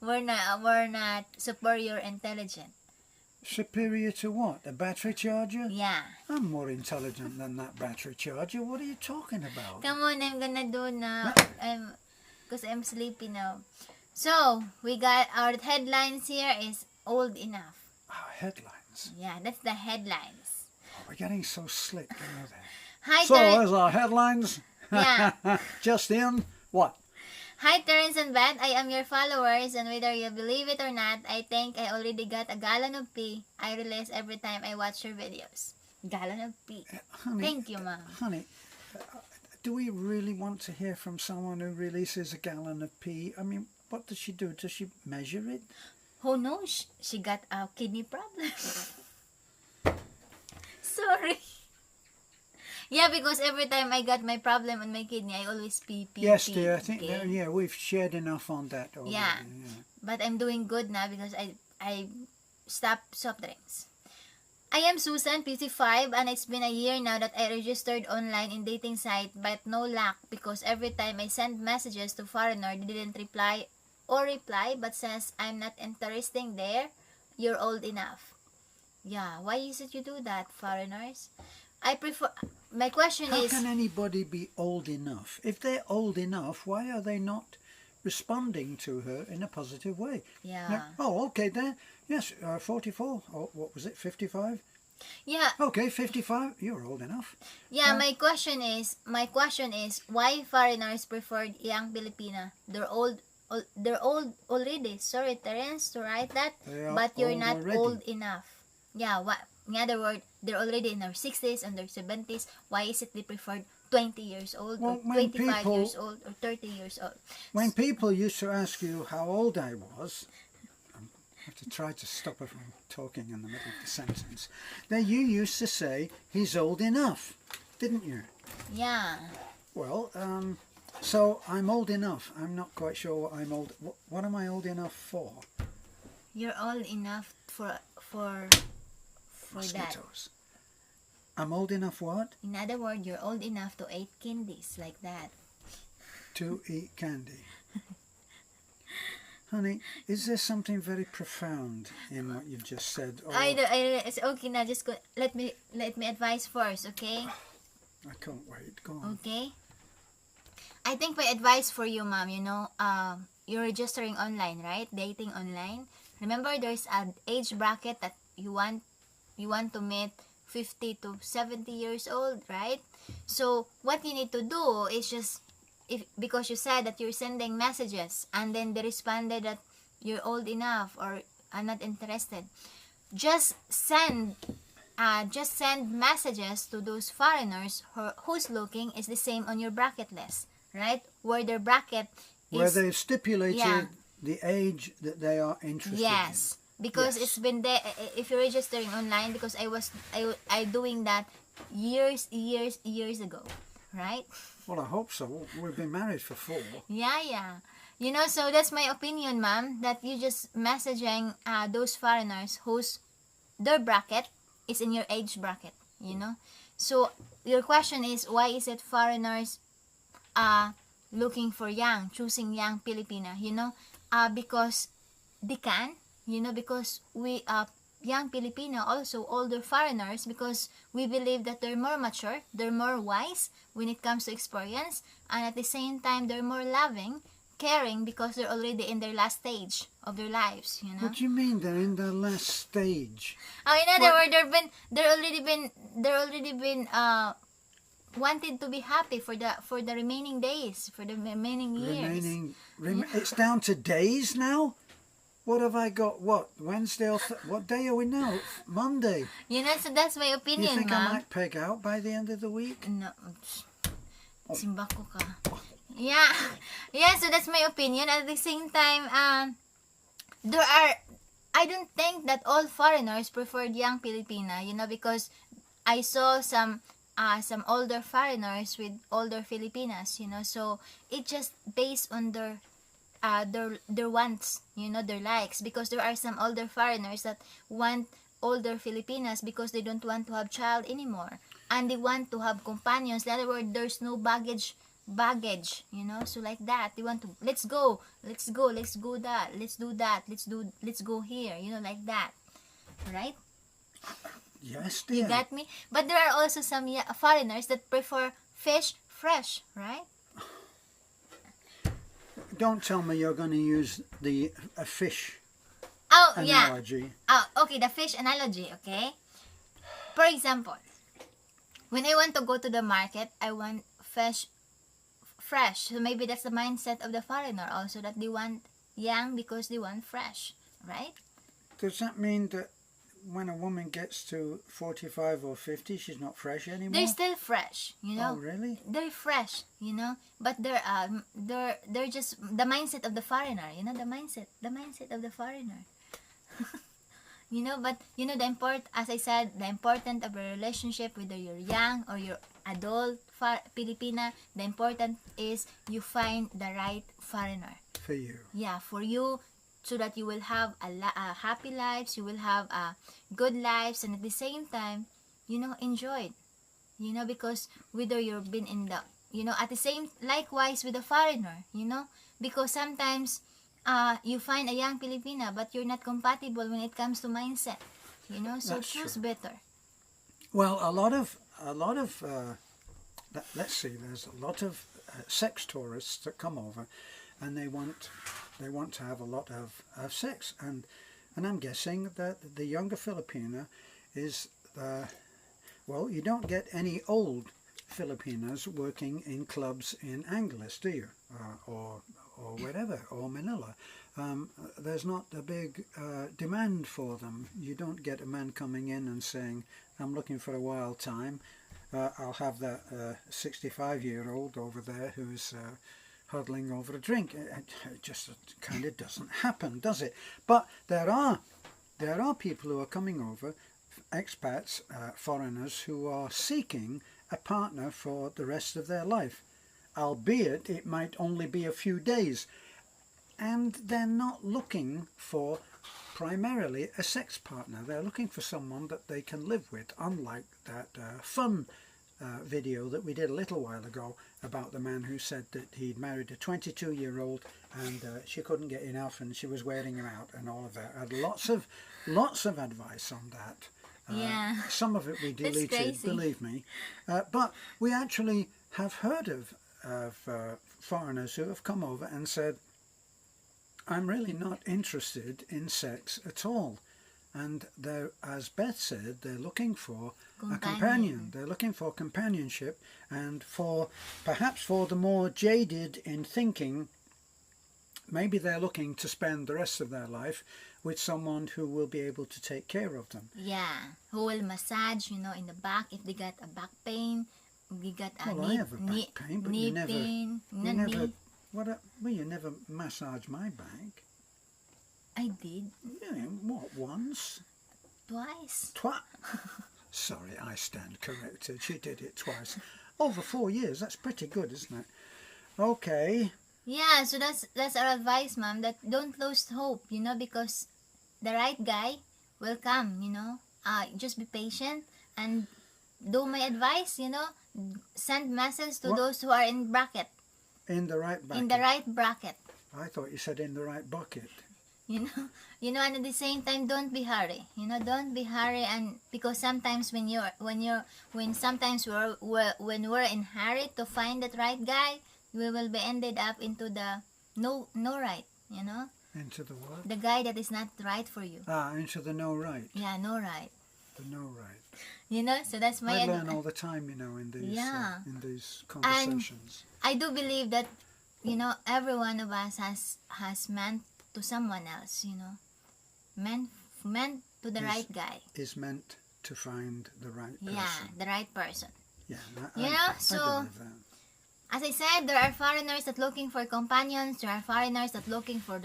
we're not superior intelligent. Superior to what? A battery charger? Yeah. I'm more intelligent than that battery charger. What are you talking about? Come on, I'm gonna do now. Because I'm sleepy now. So, we got our headlines here is old enough. Our headlines. Yeah, that's the headlines. Oh, we're getting so slick, you know that. Hi, So, there's our headlines. Yeah. Just in. What? Hi, Terrence and Beth. I am your followers, and whether you believe it or not, I think I already got a gallon of pee I release every time I watch your videos. Gallon of pee. Honey, Thank you, Mom. Honey, do we really want to hear from someone who releases a gallon of pee? I mean, what does she do? Does she measure it? Who knows? She got a kidney problem. Sorry. Yeah, because every time I got my problem on my kidney, I always pee. Yes, pee, dear. I think okay? yeah, we've shared enough on that already. Yeah. But I'm doing good now because I stopped soft drinks. I am Susan, 55, and it's been a year now that I registered online in dating site, but no luck because every time I send messages to foreigner, they didn't reply, but says I'm not interested there, you're old enough. Yeah, why is it you do that, foreigners? My question How is... can anybody be old enough? If they're old enough, why are they not responding to her in a positive way? Yeah. No, oh, okay then. Yes, 44. Oh, what was it, 55? Yeah. Okay, 55. You're old enough. Yeah, my question is why foreigners preferred young Filipina? They're old already. Sorry, Terence, to write that, but you're old not already. old enough. Yeah, what? In other words, they're already in their 60s and their 70s. Why is it they preferred 20 years old, Well, or 25 years old, or 30 years old? When people used to ask you how old I was, I have to try to stop her from talking in the middle of the sentence. Then you used to say, he's old enough, didn't you? Yeah. Well, so I'm old enough. I'm not quite sure what I'm old. What am I old enough for? You're old enough for Mosquitoes. That. I'm old enough what? In other words, you're old enough to eat candies like that. To eat candy. Honey, is there something very profound in what you've just said? Or... It's okay now. Just go. Let me advise first, okay? I can't wait. Go on. Okay. I think my advice for you, Mom, you're registering online, right? Dating online. Remember, there's an age bracket that you want to meet 50 to 70 years old, right? So what you need to do is just, because you said that you're sending messages and then they responded that you're old enough or I'm not interested, just send messages to those foreigners who's looking is the same on your bracket list, right? Where their bracket is, where they've stipulated the age that they are interested yes. in. Because it's been there. If you're registering online, because I doing that years ago, right? Well, I hope so. We've been married for 4. Yeah. So that's my opinion, Ma'am. That you just messaging those foreigners whose their bracket is in your age bracket. So your question is, why is it foreigners looking for choosing young Filipina? Because they can. Because we young Filipino, also older foreigners, because we believe that they're more mature, they're more wise when it comes to experience, and at the same time they're more loving, caring, because they're already in their last stage of their lives. What do you mean they're in their last stage? In other words, they're already been wanted to be happy for the remaining days, for the remaining years. It's down to days now. What have I got? What, Wednesday or what day are we now? Monday. So that's my opinion, You think Ma'am. I might peg out by the end of the week? No. Simbako ka. Yeah. So that's my opinion. At the same time, I don't think that all foreigners preferred young Filipina, because I saw some older foreigners with older Filipinas, so it just based on their wants, their likes, because there are some older foreigners that want older Filipinas because they don't want to have child anymore and they want to have companions. In other words, there's no baggage baggage, you know. So like that, they want to, let's go, let's go, let's go, that, let's do that, let's go here, you know, like that, right? Yes, You dear. got me? But there are also some foreigners that prefer fish fresh, right? Don't tell me you're going to use a fish Oh, yeah. analogy. Oh, okay, the fish analogy, okay? For example, when I want to go to the market, I want fish fresh. So maybe that's the mindset of the foreigner also, that they want young because they want fresh, right? Does that mean that when a woman gets to 45 or 50, she's not fresh anymore? They're still fresh, you know. Oh, really? They're fresh, you know, but they're just the mindset of the foreigner, you know, the mindset of the foreigner. You know, but you know, as I said, the important of a relationship, whether you're young or you're adult Filipina, the important is you find the right foreigner. For you. Yeah, for you, so that you will have a happy lives, you will have a good lives, and at the same time, you know, enjoy it. You know, because whether you've been in the, you know, at the same, likewise with a foreigner, you know, because sometimes you find a young Filipina, but you're not compatible when it comes to mindset, you know, so That's choose true. better. Well, let's see, there's a lot of sex tourists that come over, and they want to have a lot of sex, and I'm guessing that the younger Filipina is well, you don't get any old Filipinas working in clubs in Angeles, do you? Or wherever, or Manila. There's not a big demand for them. You don't get a man coming in and saying, I'm looking for a wild time. I'll have that 65-year-old over there who's huddling over a drink. It just kind of doesn't happen, does it? But there are people who are coming over, expats, foreigners, who are seeking a partner for the rest of their life, albeit it might only be a few days, and they're not looking for primarily a sex partner. They're looking for someone that they can live with, unlike that fun video that we did a little while ago about the man who said that he'd married a 22-year-old and she couldn't get enough and she was wearing him out and all of that. I had lots of advice on that. Yeah. Some of it we That's deleted, crazy. believe me. But we actually have heard of foreigners who have come over and said, I'm really not interested in sex at all. And they're, as Beth said, they're looking for a companion. They're looking for companionship, and perhaps for the more jaded in thinking, maybe they're looking to spend the rest of their life with someone who will be able to take care of them. Yeah, who will massage, you know, in the back if they got a back pain, they got a Well, I have a back pain, but knee you never, pain, you never, well, you never massage my back. I did Yeah, what, once? twice. Sorry, I stand corrected. She did it twice. Over 4 years, that's pretty good, isn't it? Okay. Yeah, so that's our advice, ma'am, that don't lose hope, you know, because the right guy will come, you know. Just be patient and do my advice, you know. Send message to those who are in bracket. In the right bucket. In the right bracket. I thought you said in the right bucket. You know, and at the same time, don't be hurry. You know, don't be hurry, and because sometimes when we're in hurry to find that right guy, we will be ended up into the no right. You know, Into the what? the guy that is not right for you. Into the no right. Yeah, no right. The no right. You know, so that's my I learn all the time, you know, in these conversations. I do believe that, you know, every one of us has meant to someone else, you know, meant to the right guy. Is meant to find the right person. Yeah, the right person. Yeah, You know, so I believe that. as I said, there are foreigners that looking for companions. There are foreigners that looking for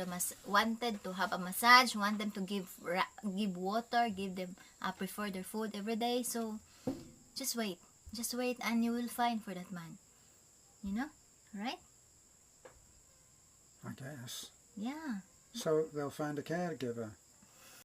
wanted to have a massage, want them to give water, give them prefer their food every day. So just wait, and you will find for that man. You know, right? I guess. Yeah. So they'll find a caregiver.